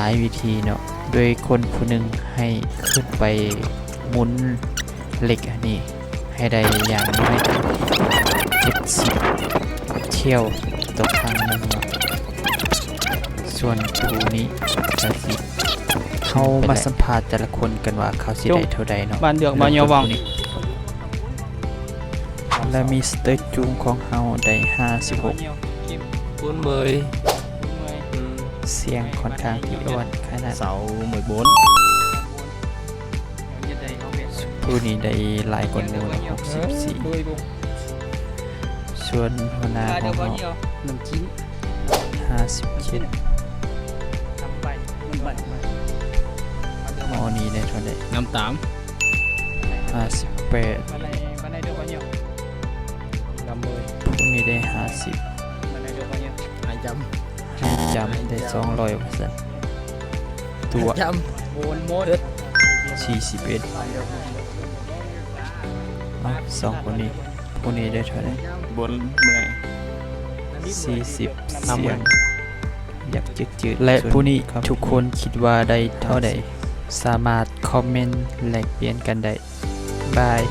หลายวิธีเนาะโดยคนผู้หนึ่งให้ขึ้นไปหมุนเหล็กอันนี้ให้ได้อย่างน้อย70เที่ยวต่อครั้งหนึ่งเนาะส่วนผู้นี้ก็สิเขามาสัมภาษณ์แต่ละคนกันว่าเขาสิได้เท่าใดเนาะ บ้านเดือกบ้านยอวัง และมีสเตอร์จูงของเฮาได้56 40 เสียงค่อนข้างที่อ่อนขนาด 14 ผู้นี้ได้หลายกว่าหมู่64ส่วนหัวหน้าของเฮา น้ำจิ้ม 57หมอนี้ได้เท่าใด น้ำตาม 58 น้ำมือ ผู้นี้ได้50 หายจ ให้จำได้200%ตัว ำจ โอนโมด 41สองคนนี้ผู้นี้ได้เท่าใด บนเมื่อย 40 เสียงอยากจืดๆและผู้นี้ทุกคนคิดว่าได้เท่าใดสามารถคอมเมนต์แลกเปลี่ยนกันได้บาย